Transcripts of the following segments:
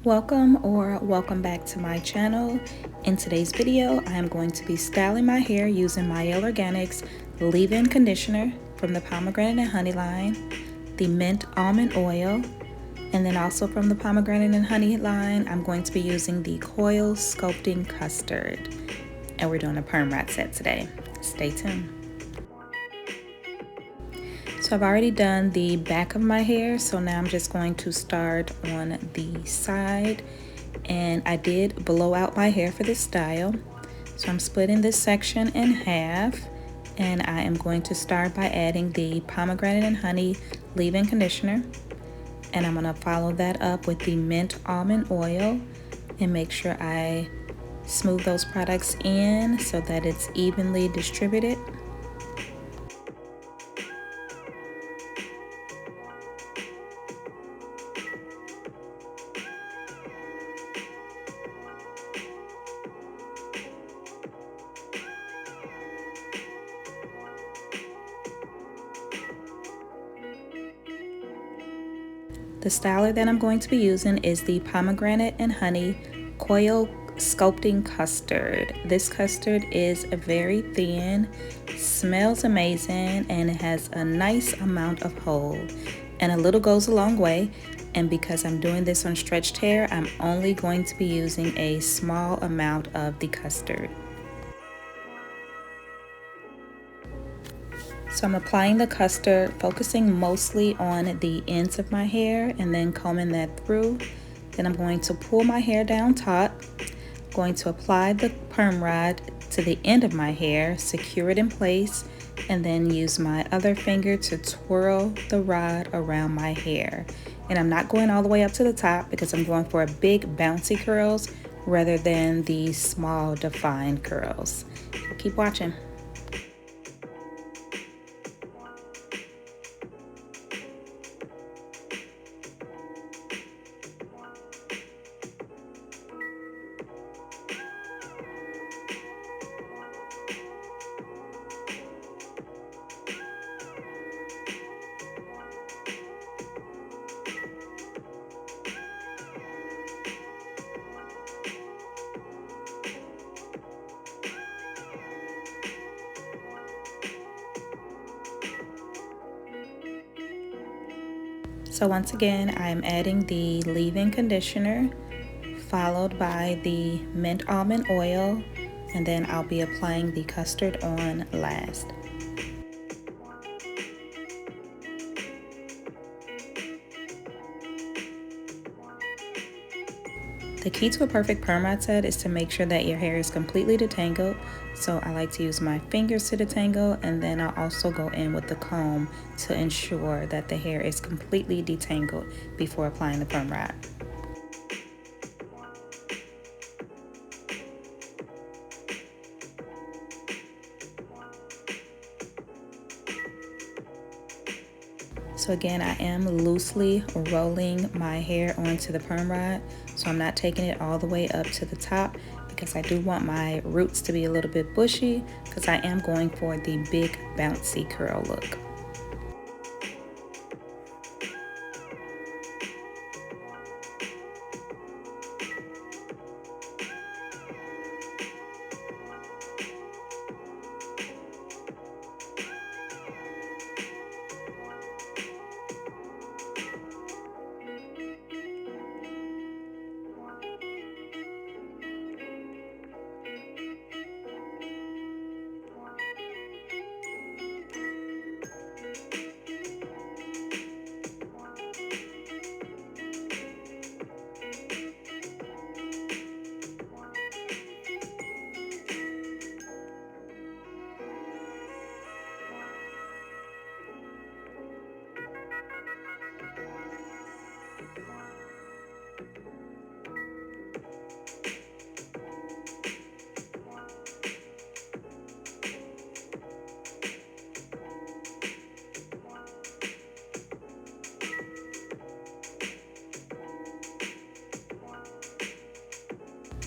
Welcome back to my channel. In today's video, I am going to be styling my hair using Mielle Organics leave-in conditioner from the Pomegranate and Honey line, the Mint Almond Oil, and then also from the Pomegranate and Honey line, I'm going to be using the Coil Sculpting Custard. And we're doing a PermRod set today. Stay tuned. So I've already done the back of my hair, so now I'm just going to start on the side. And I did blow out my hair for this style. So I'm splitting this section in half, and I am going to start by adding the Pomegranate and Honey leave-in conditioner. And I'm gonna follow that up with the Mint Almond Oil and make sure I smooth those products in so that it's evenly distributed. The styler that I'm going to be using is the Pomegranate and Honey Coil Sculpting Custard. This custard is very thin, smells amazing, and it has a nice amount of hold. And a little goes a long way. And because I'm doing this on stretched hair, I'm only going to be using a small amount of the custard. So I'm applying the custard, focusing mostly on the ends of my hair and then combing that through. Then I'm going to pull my hair down taut, going to apply the PermRod to the end of my hair, secure it in place, and then use my other finger to twirl the rod around my hair. And I'm not going all the way up to the top because I'm going for a big bouncy curls rather than the small defined curls. So keep watching. So once again, I'm adding the leave-in conditioner, followed by the Mint Almond Oil, and then I'll be applying the custard on last. The key to a perfect PermRod set is to make sure that your hair is completely detangled. So I like to use my fingers to detangle, and then I'll also go in with the comb to ensure that the hair is completely detangled before applying the PermRod. So again, I am loosely rolling my hair onto the PermRod, so I'm not taking it all the way up to the top because I do want my roots to be a little bit bushy because I am going for the big bouncy curl look.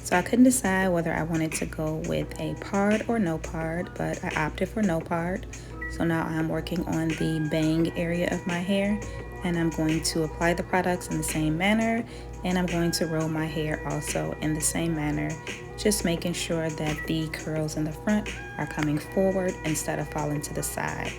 So I couldn't decide whether I wanted to go with a part or no part, but I opted for no part. So now I'm working on the bang area of my hair, and I'm going to apply the products in the same manner, and I'm going to roll my hair also in the same manner, just making sure that the curls in the front are coming forward instead of falling to the side.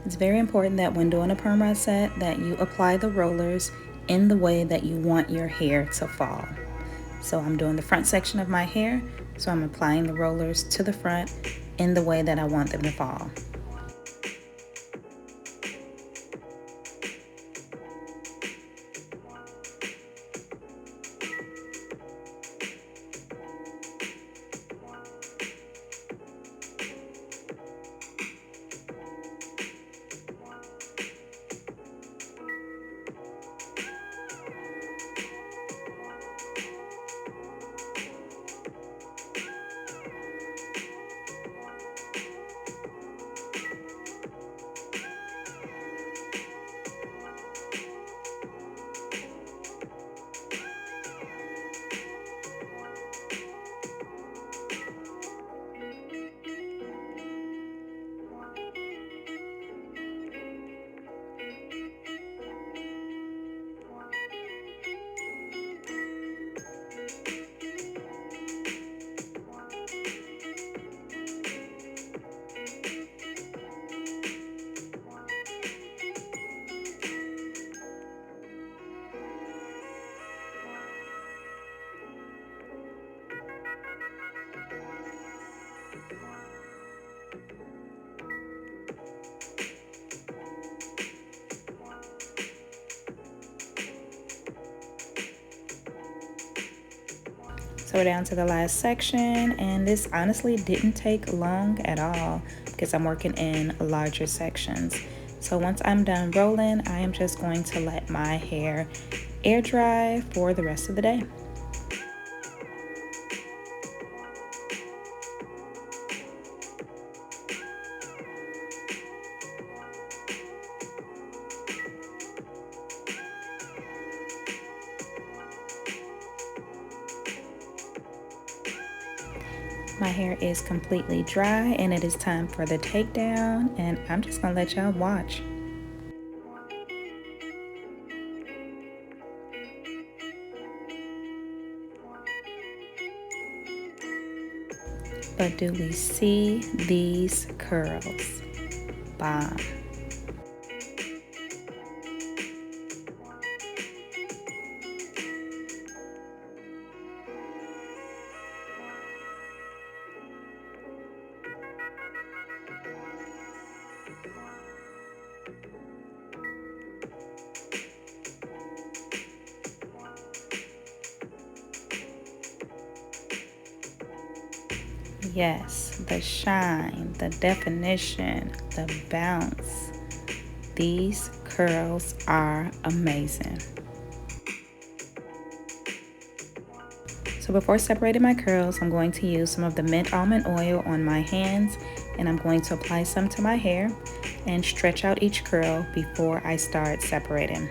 It's very important that when doing a PermRod set that you apply the rollers in the way that you want your hair to fall. So I'm doing the front section of my hair, so I'm applying the rollers to the front in the way that I want them to fall. So we're down to the last section, and this honestly didn't take long at all because I'm working in larger sections. So once I'm done rolling, I am just going to let my hair air dry for the rest of the day. My hair is completely dry and it is time for the takedown, and I'm just gonna let y'all watch. But do we see these curls? Bomb. Yes, the shine, the definition, the bounce. These curls are amazing. So before separating my curls, I'm going to use some of the mint almond oil on my hands, and I'm going to apply some to my hair and stretch out each curl before I start separating.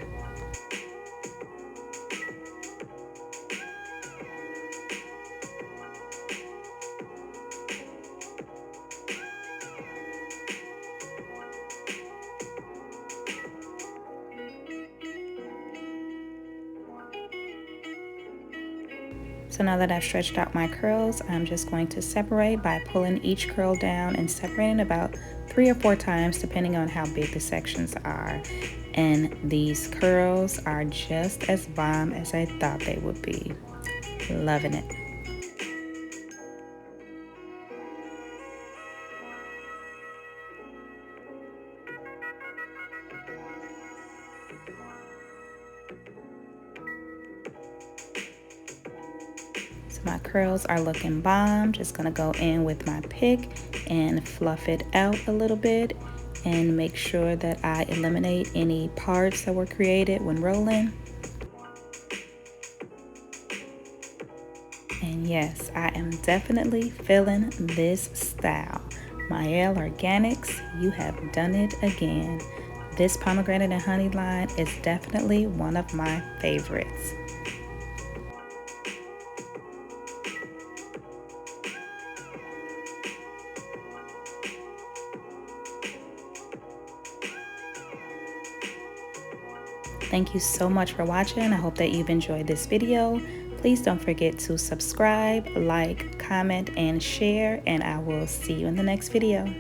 So now that I've stretched out my curls, I'm just going to separate by pulling each curl down and separating about 3 or 4 times depending on how big the sections are. And these curls are just as bomb as I thought they would be. Loving it. My curls are looking bomb. Just gonna go in with my pick and fluff it out a little bit, and make sure that I eliminate any parts that were created when rolling. And yes, I am definitely feeling this style. Mielle Organics, you have done it again. This pomegranate and honey line is definitely one of my favorites. Thank you so much for watching. I hope that you've enjoyed this video. Please don't forget to subscribe, like, comment, and share, and I will see you in the next video.